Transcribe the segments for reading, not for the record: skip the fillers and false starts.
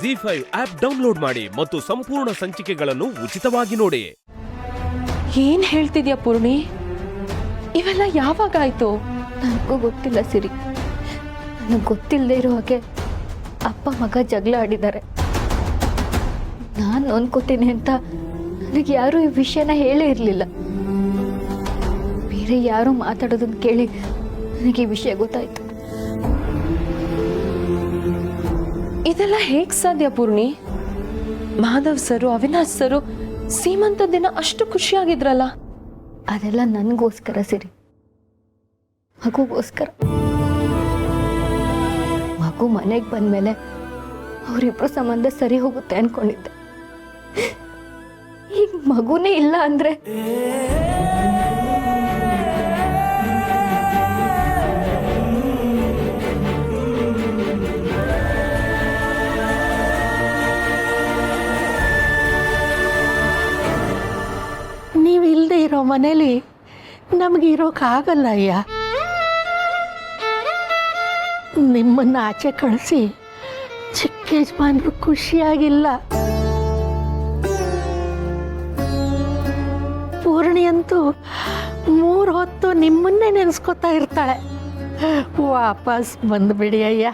ಜಿ5 app download ಮಾಡಿ ಮತ್ತು ಸಂಪೂರ್ಣ ಸಂಚಿಕೆಗಳನ್ನು ಉಚಿತವಾಗಿ ನೋಡಿ. ಏನ್ ಹೇಳ್ತಿದ್ಯಾ ಪೂರ್ಣಿ? ಇವೆಲ್ಲ ಯಾವಾಗಾಯ್ತು? ನನಗೂ ಗೊತ್ತಿಲ್ಲ ಸಿರಿ. ನನಗೆ ಗೊತ್ತಿಲ್ಲದೆ ಇರೋ ಹಾಗೆ ಅಪ್ಪ ಮಗ ಜಗಳ ಆಡಿದ್ದಾರೆ. ನಾನು ಅನ್ಕೋತೀನಿ ಅಂತ ನನಗೆ ಯಾರೂ ಈ ವಿಷಯನ ಹೇಳೇ ಇರಲಿಲ್ಲ. ಬೇರೆ ಯಾರೋ ಮಾತಾಡೋದನ್ನ ಕೇಳಿ ನನಗೆ ಈ ವಿಷಯ ಗೊತ್ತಾಯ್ತು. ಇದೆಲ್ಲ ಹೇಗ್ ಸಾಧ್ಯ ಪೂರ್ಣಿ? ಮಾಧವ್ ಸರು, ಅವಿನಾಶ್ ಸರು ಸೀಮಂತ ದಿನ ಅಷ್ಟು ಖುಷಿಯಾಗಿದ್ರಲ್ಲ. ಅದೆಲ್ಲ ನನಗೋಸ್ಕರ ಸಿರಿ, ಮಗುಗೋಸ್ಕರ. ಮಗು ಮನೆಗೆ ಬಂದ್ಮೇಲೆ ಅವರಿಬ್ರು ಸಂಬಂಧ ಸರಿ ಹೋಗುತ್ತೆ ಅನ್ಕೊಂಡಿದ್ದೆ. ಈಗ ಮಗುನೇ ಇಲ್ಲ ಅಂದ್ರೆ ನೀವಿಲ್ಲದೆ ಇರೋ ಮನೇಲಿ ನಮಗೆ ಇರೋಕ್ಕಾಗಲ್ಲ ಅಯ್ಯ. ನಿಮ್ಮನ್ನು ಆಚೆ ಕಳಿಸಿ ಚಿಕ್ಕ ಯಜಮಾನ್ರು ಖುಷಿಯಾಗಿಲ್ಲ. ಪೂರ್ಣಿ ಅಂತೂ 3 ಹೊತ್ತು ನಿಮ್ಮನ್ನೇ ನೆನೆಸ್ಕೊತಾ ಇರ್ತಾಳೆ. ವಾಪಸ್ ಬಂದುಬಿಡಿ ಅಯ್ಯ.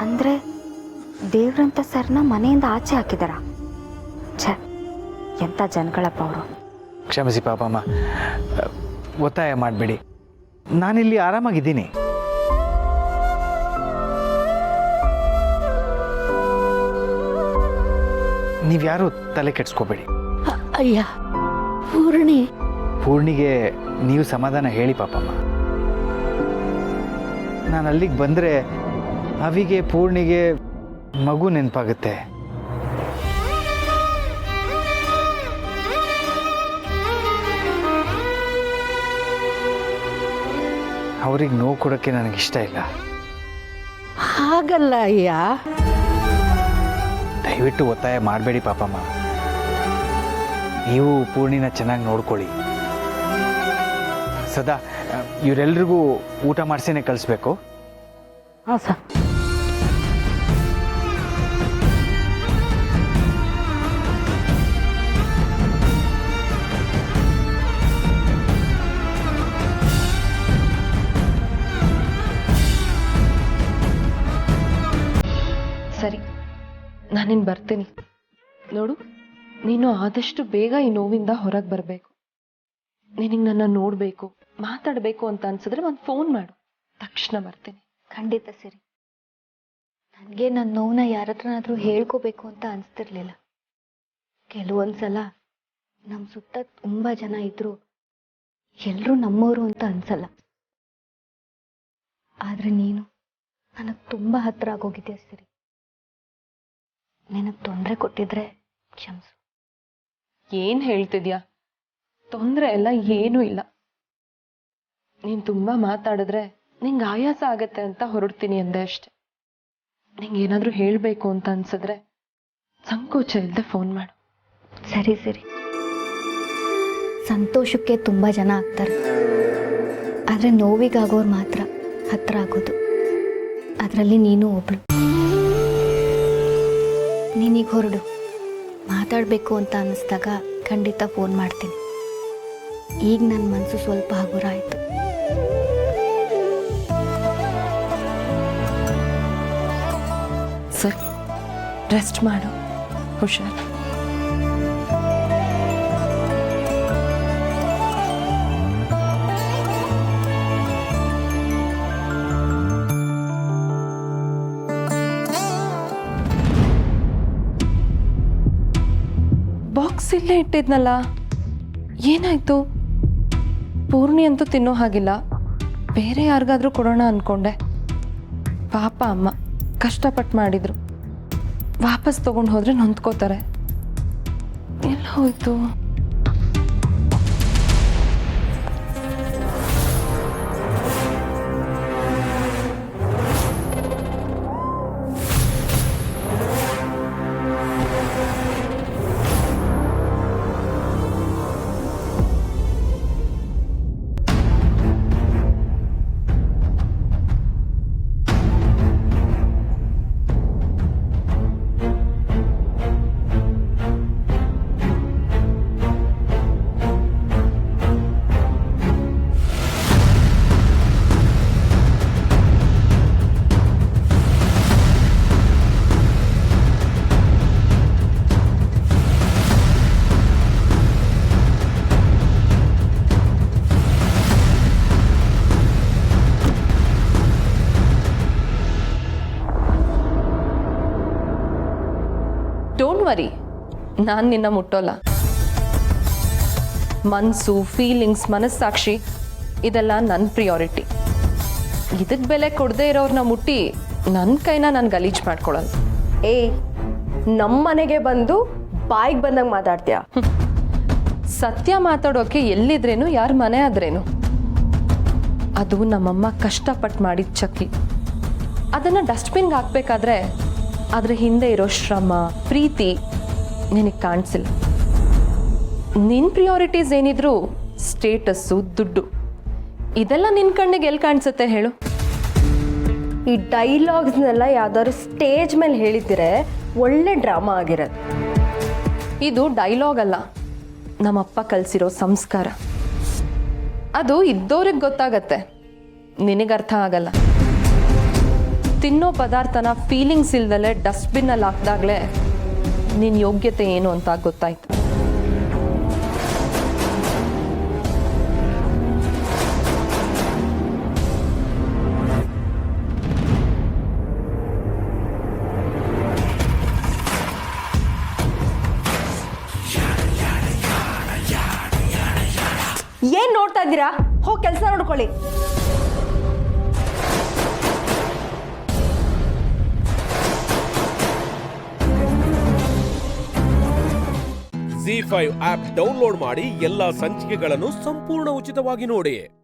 ಅಂದರೆ ದೇವ್ರಂತ ಸರ್ನ ಮನೆಯಿಂದ ಆಚೆ ಹಾಕಿದಾರ? ಛೆ, ಎಂಥ ಜನಗಳಪ್ಪ ಅವರು. ಕ್ಷಮಿಸಿ ಪಾಪಮ್ಮ, ಒತ್ತಾಯ ಮಾಡಬೇಡಿ. ನಾನಿಲ್ಲಿ ಆರಾಮಾಗಿದ್ದೀನಿ. ನೀವ್ಯಾರೂ ತಲೆ ಕೆಡಿಸ್ಕೋಬೇಡಿ. ಅಯ್ಯ ಪೂರ್ಣಿಗೆ ನೀವು ಸಮಾಧಾನ ಹೇಳಿ ಪಾಪಮ್ಮ. ನಾನು ಅಲ್ಲಿಗೆ ಬಂದರೆ ಅವಿಗೆ ಪೂರ್ಣಿಗೆ ಮಗು ನೆನಪಾಗುತ್ತೆ. ಅವ್ರಿಗೆ ನೋವು ಕೊಡೋಕ್ಕೆ ನನಗಿಷ್ಟ ಇಲ್ಲ. ಹಾಗಲ್ಲ ಅಯ್ಯ. ದಯವಿಟ್ಟು ಒತ್ತಾಯ ಮಾಡಬೇಡಿ ಪಾಪಮ್ಮ. ನೀವು ಪೂರ್ಣಿನ ಚೆನ್ನಾಗಿ ನೋಡ್ಕೊಳ್ಳಿ. ಸದಾ ಇವರೆಲ್ರಿಗೂ ಊಟ ಮಾಡಿಸಿನೇ ಕಳಿಸ್ಬೇಕು. ಹಾಂ ಸರ್. ಸರಿ, ನಾನಿನ್ ಬರ್ತೀನಿ. ನೋಡು, ನೀನು ಆದಷ್ಟು ಬೇಗ ಈ ನೋವಿಂದ ಹೊರಗೆ ಬರಬೇಕು. ನಿನಗೆ ನನ್ನ ನೋಡಬೇಕು, ಮಾತಾಡಬೇಕು ಅಂತ ಅನ್ಸಿದ್ರೆ ಒಂದು ಫೋನ್ ಮಾಡು, ತಕ್ಷಣ ಬರ್ತೀನಿ. ಖಂಡಿತ ಸಿರಿ. ನನಗೆ ನನ್ನ ನೋವನ್ನ ಯಾರ ಹತ್ರನಾದ್ರೂ ಹೇಳ್ಕೋಬೇಕು ಅಂತ ಅನಿಸ್ತಿರ್ಲಿಲ್ಲ. ಕೆಲವೊಂದ್ಸಲ ನಮ್ಮ ಸುತ್ತ ತುಂಬ ಜನ ಇದ್ರು ಎಲ್ಲರೂ ನಮ್ಮವರು ಅಂತ ಅನ್ಸಲ್ಲ. ಆದರೆ ನೀನು ನನಗೆ ತುಂಬ ಹತ್ರ ಆಗೋಗಿದ್ಯಾ ಸಿರಿ. ನಿನಗೆ ತೊಂದರೆ ಕೊಟ್ಟಿದ್ರೆ ಕ್ಷಮಿಸು. ಏನ್ ಹೇಳ್ತಿದ್ಯಾ? ತೊಂದರೆ ಎಲ್ಲ ಏನೂ ಇಲ್ಲ. ನೀನ್ ತುಂಬಾ ಮಾತಾಡಿದ್ರೆ ನಿಂಗೆ ಆಯಾಸ ಆಗತ್ತೆ ಅಂತ ಹೊರಡ್ತೀನಿ ಅಂದೆ ಅಷ್ಟೆ. ನಿಂಗೇನಾದ್ರೂ ಹೇಳ್ಬೇಕು ಅಂತ ಅನ್ಸಿದ್ರೆ ಸಂಕೋಚ ಇಲ್ಲದೆ ಫೋನ್ ಮಾಡು. ಸರಿ ಸರಿ. ಸಂತೋಷಕ್ಕೆ ತುಂಬ ಜನ ಆಗ್ತಾರೆ, ಆದರೆ ನೋವಿಗಾಗೋರು ಮಾತ್ರ ಹತ್ರ ಆಗೋದು. ಅದರಲ್ಲಿ ನೀನು ಒಬ್ಳು. ನೀನೀಗ ಹೊರಡು. ಮಾತಾಡಬೇಕು ಅಂತ ಅನ್ನಿಸ್ದಾಗ ಖಂಡಿತ ಫೋನ್ ಮಾಡ್ತೀನಿ. ಈಗ ನನ್ನ ಮನಸ್ಸು ಸ್ವಲ್ಪ ಹಗುರ ಆಯಿತು. ಸರಿ, ರೆಸ್ಟ್ ಮಾಡು, ಹುಷಾರು. ಬಾಕ್ಸ್ ಇಲ್ಲೇ ಇಟ್ಟಿದ್ನಲ್ಲ, ಏನಾಯ್ತು? ಪೂರ್ಣಿ ಅಂತೂ ತಿನ್ನೋ ಹಾಗಿಲ್ಲ, ಬೇರೆ ಯಾರಿಗಾದ್ರೂ ಕೊಡೋಣ ಅನ್ಕೊಂಡೆ. ಪಾಪ ಅಮ್ಮ ಕಷ್ಟಪಟ್ಟು ಮಾಡಿದ್ರು, ವಾಪಸ್ ತಗೊಂಡು ಹೋದ್ರೆ ನೊಂದ್ಕೋತಾರೆ. ಎಲ್ಲ ಹೋಯ್ತು? ನಾನು ನಿನ್ನ ಮುಟ್ಟೋಲ್ಲ. ಮನಸ್ಸು, ಫೀಲಿಂಗ್ಸ್, ಮನಸ್ಸಾಕ್ಷಿ ಇದೆಲ್ಲ ನನ್ನ ಪ್ರಿಯಾರಿಟಿ. ಇದಕ್ಕೆ ಬೆಲೆ ಕೊಡದೇ ಇರೋರನ್ನ ಮುಟ್ಟಿ ನನ್ನ ಕೈನ ನಾನು ಗಲೀಜು ಮಾಡ್ಕೊಳ್ಳಲ್ಲ. ಏಯ್, ನಮ್ಮ ಮನೆಗೆ ಬಂದು ಬಾಯಿಗೆ ಬಂದಂಗೆ ಮಾತಾಡ್ತೀಯ. ಸತ್ಯ ಮಾತಾಡೋಕೆ ಎಲ್ಲಿದ್ರೇನು, ಯಾರ ಮನೆ ಆದ್ರೇನು. ಅದು ನಮ್ಮಮ್ಮ ಕಷ್ಟಪಟ್ಟು ಮಾಡಿದ ಚಕ್ಲಿ. ಅದನ್ನು ಡಸ್ಟ್ಬಿನ್ಗೆ ಹಾಕ್ಬೇಕಾದ್ರೆ ಅದ್ರ ಹಿಂದೆ ಇರೋ ಶ್ರಮ, ಪ್ರೀತಿ ನಿನಗೆ ಕಾಣಿಸಿಲ್ಲ. ನಿನ್ನ ಪ್ರಿಯಾರಿಟೀಸ್ ಏನಿದ್ರು ಸ್ಟೇಟಸ್ಸು, ದುಡ್ಡು ಇದೆಲ್ಲ ನಿನ್ನ ಕಣ್ಣಿಗೆ ಎಲ್ಲಿ ಕಾಣಿಸುತ್ತೆ ಹೇಳು? ಈ ಡೈಲಾಗ್ಸ್ನೆಲ್ಲ ಯಾವ್ದಾದ್ರು ಸ್ಟೇಜ್ ಮೇಲೆ ಹೇಳಿದ್ರೆ ಒಳ್ಳೆ ಡ್ರಾಮಾ ಆಗಿರೋದು. ಇದು ಡೈಲಾಗ್ ಅಲ್ಲ, ನಮ್ಮಪ್ಪ ಕಲಿಸಿರೋ ಸಂಸ್ಕಾರ. ಅದು ಇದ್ದವ್ರಿಗೆ ಗೊತ್ತಾಗತ್ತೆ, ನಿನಗರ್ಥ ಆಗಲ್ಲ. ತಿನ್ನೋ ಪದಾರ್ಥನ ಫೀಲಿಂಗ್ಸ್ ಇಲ್ದಲೆ ಡಸ್ಟ್ಬಿನ್ನಲ್ಲಿ ಹಾಕ್ದಾಗಲೇ ನಿನ್ನ ಯೋಗ್ಯತೆ ಏನು ಅಂತ ಗೊತ್ತಾಯ್ತು. ಏನ್ ನೋಡ್ತಾ ಇದ್ದೀರಾ? ಹೋಗಿ ಕೆಲಸ ನೋಡ್ಕೊಳ್ಳಿ. ZEE5 ಆಪ್ ಡೌನ್ಲೋಡ್ ಮಾಡಿ ಎಲ್ಲಾ ಸಂಚಿಕೆಗಳನ್ನು ಸಂಪೂರ್ಣ ಉಚಿತವಾಗಿ ನೋಡಿ.